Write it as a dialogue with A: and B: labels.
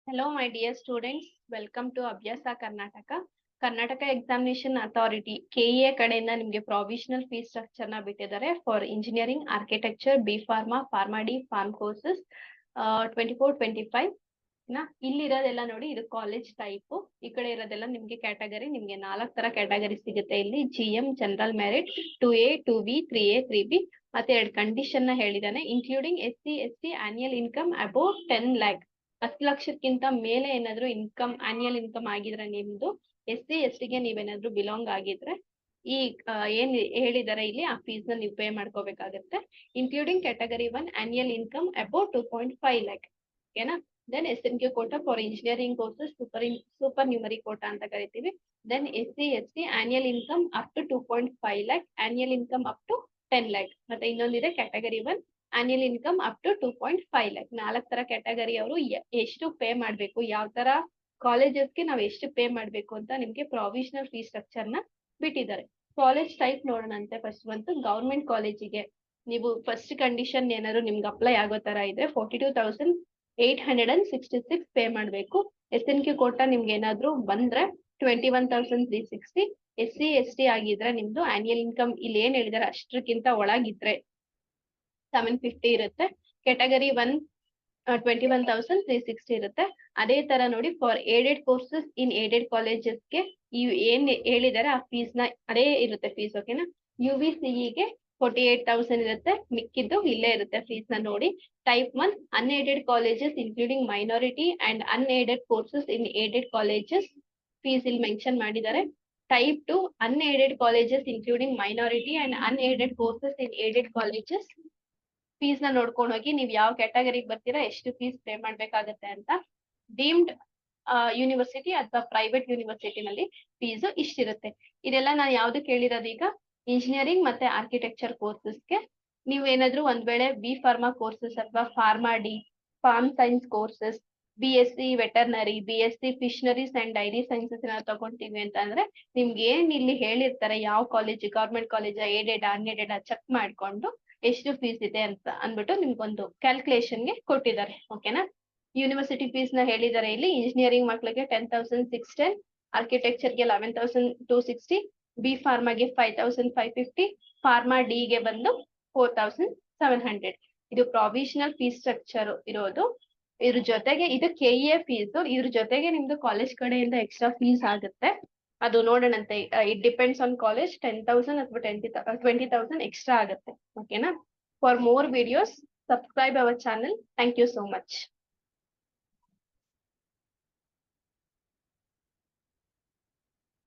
A: Hello, my dear students. Welcome to Abhyasa Karnataka. Karnataka Examination Authority KEA ಕಡೆಯಿಂದ ನಿಮಗೆ provisional fees structure ನ ಬಿಟ್ಟಿದ್ದಾರೆ for engineering, architecture, B pharma, pharma D, pharm courses 24-25 ಇಲ್ಲಿರೋದೆಲ್ಲ ನೋಡಿ, ಇದು college type. ಈ ಕಡೆ ಇರೋದೆಲ್ಲ ನಿಮ್ಗೆ ಕ್ಯಾಟಗರಿ. ನಿಮ್ಗೆ 4 ತರ ಕ್ಯಾಟಗರಿ ಸಿಗುತ್ತೆ ಇಲ್ಲಿ. GM general merit 2A 2B 3A 3B ಮತ್ತೆ 2 ಕಂಡೀಷನ್ ನ ಹೇಳಿದಾನೆ, including SC annual income above 10 lakh. 10 ಲಕ್ಷಕ್ಕಿಂತ ಮೇಲೆ ಏನಾದ್ರು ಇನ್ಕಮ್, ಆನ್ಯುಯಲ್ ಇನ್ಕಮ್ ಆಗಿದ್ರೆ ನಿಮ್ದು, SC ಗೆ ನೀವೇನಾದ್ರು ಬಿಲಾಂಗ್ ಆಗಿದ್ರೆ ಈ ಏನ್ ಹೇಳಿದಾರೆ ಇಲ್ಲಿ ಆ ಫೀಸ್ ನ ನೀವು ಪೇ ಮಾಡ್ಕೋಬೇಕಾಗತ್ತೆ. Including category 1 annual income above 2.5 lakh. ಓಕೆನಾ? Then SNQ quota for engineering courses, supernumerary quota ಅಂತ ಕರಿತೀವಿ. Then SC annual income up to 2.5 lakh, annual income up to 10 lakh. ಮತ್ತೆ ಇನ್ನೊಂದಿದೆ category 1 annual income up to 2.5 lakh. 4 ತರ category ಅವರು ಎಷ್ಟು pay ಮಾಡ್ಬೇಕು, ಯಾವ ತರ ಕಾಲೇಜಸ್ಗೆ ನಾವು ಎಷ್ಟು ಪೇ ಮಾಡ್ಬೇಕು ಅಂತ ನಿಮ್ಗೆ ಪ್ರಾವಿಷನಲ್ ಫೀಸ್ ಸ್ಟ್ರಕ್ಚರ್ ನ ಬಿಟ್ಟಿದ್ದಾರೆ. ಕಾಲೇಜ್ ಟೈಪ್ ನೋಡೋಣಂತೆ. ಫಸ್ಟ್ ಬಂತು ಗವರ್ಮೆಂಟ್ ಕಾಲೇಜಿಗೆ ನೀವು ಫಸ್ಟ್ ಕಂಡೀಷನ್ ಏನಾದ್ರು ನಿಮ್ಗೆ ಅಪ್ಲೈ ಆಗೋ ತರ ಇದ್ರೆ 42,866 ಪೇ ಮಾಡ್ಬೇಕು. SNQ ಕೋಟಾ ನಿಮ್ಗೆ ಏನಾದ್ರು ಬಂದ್ರೆ 21,360. SC/ST ಆಗಿದ್ರೆ ನಿಮ್ದು ಆನ್ಯುಯಲ್ ಇನ್ಕಮ್ ಇಲ್ಲಿ ಏನ್ ಹೇಳಿದಾರೆ ಅಷ್ಟಕ್ಕಿಂತ ಒಳಗಿದ್ರೆ 750 ಇರುತ್ತೆ. ಕ್ಯಾಟಗರಿ 1 21,360 ಇರುತ್ತೆ. ಅದೇ ತರ ನೋಡಿ for aided courses in aided ಕಾಲೇಜಸ್ಗೆ ಏನ್ ಹೇಳಿದಾರೆ ಆ ಫೀಸ್ ನ ಅದೇ ಇರುತ್ತೆ ಫೀಸ್. ಓಕೆನಾ? UVCEಗೆ 48,000 ಇರುತ್ತೆ. ಮಿಕ್ಕಿದ್ದು ಇಲ್ಲೇ ಇರುತ್ತೆ ಫೀಸ್ ನ ನೋಡಿ. Type 1 unaided colleges including minority and unaided courses in aided colleges fees ಇಲ್ಲಿ ಮೆನ್ಷನ್ ಮಾಡಿದ್ದಾರೆ. Type 2 unaided colleges including minority and unaided courses in aided colleges fees ನ ನೋಡ್ಕೊಂಡು ಹೋಗಿ ನೀವು ಯಾವ ಕ್ಯಾಟಗರಿಗೆ ಬರ್ತೀರಾ, ಎಷ್ಟು ಫೀಸ್ ಪೇ ಮಾಡ್ಬೇಕಾಗತ್ತೆ ಅಂತ. ಡೀಮ್ಡ್ ಯೂನಿವರ್ಸಿಟಿ ಅಥವಾ ಪ್ರೈವೇಟ್ ಯೂನಿವರ್ಸಿಟಿನಲ್ಲಿ ಫೀಸ್ ಇಷ್ಟಿರುತ್ತೆ. ಇದೆಲ್ಲ ನಾನು ಯಾವ್ದು ಕೇಳಿರೋದು ಈಗ ಇಂಜಿನಿಯರಿಂಗ್ ಮತ್ತೆ ಆರ್ಕಿಟೆಕ್ಚರ್ ಕೋರ್ಸಸ್ಗೆ. ನೀವು ಏನಾದ್ರು ಒಂದ್ ವೇಳೆ ಬಿ ಫಾರ್ಮಾ ಕೋರ್ಸಸ್ ಅಥವಾ pharma D, pharm science courses, BSc veterinary, BSc fisheries and dairy sciences ನಾವು ತಗೊಂತೀವಿ ಅಂತ ಅಂದ್ರೆ ನಿಮ್ಗೆ ಏನ್ ಇಲ್ಲಿ ಹೇಳಿರ್ತಾರೆ ಯಾವ college, government college, aided unaided check ಮಾಡ್ಕೊಂಡು ಎಷ್ಟು ಫೀಸ್ ಇದೆ ಅಂತ ಅಂದ್ಬಿಟ್ಟು ನಿಮ್ಗೊಂದು ಕ್ಯಾಲ್ಕುಲೇಷನ್ಗೆ ಕೊಟ್ಟಿದ್ದಾರೆ. ಓಕೆನಾ? ಯೂನಿವರ್ಸಿಟಿ ಫೀಸ್ ನ ಹೇಳಿದ್ದಾರೆ ಇಲ್ಲಿ. ಇಂಜಿನಿಯರಿಂಗ್ ಮಕ್ಳಿಗೆ 10,610, ಆರ್ಕಿಟೆಕ್ಚರ್ಗೆ 11,260, ಬಿ ಫಾರ್ಮಾಗೆ 5,550, ಫಾರ್ಮಾ ಡಿಗೆ ಬಂದು 4,700. ಇದು ಪ್ರಾವಿಷನಲ್ ಫೀಸ್ ಸ್ಟ್ರಕ್ಚರ್ ಇರೋದು. ಇದ್ರ ಜೊತೆಗೆ ಇದು KEA ಫೀಸ್. ಇದ್ರ ಜೊತೆಗೆ ನಿಮ್ದು ಕಾಲೇಜ್ ಕಡೆಯಿಂದ ಎಕ್ಸ್ಟ್ರಾ ಫೀಸ್ ಆಗುತ್ತೆ. ಅದು ನೋಡೋಣಂತೆ. It depends on college. 10,000 ಅಥವಾ 20,000 ಎಕ್ಸ್ಟ್ರಾ ಆಗುತ್ತೆ. ಓಕೆನಾ? For more videos subscribe our channel. Thank you so much.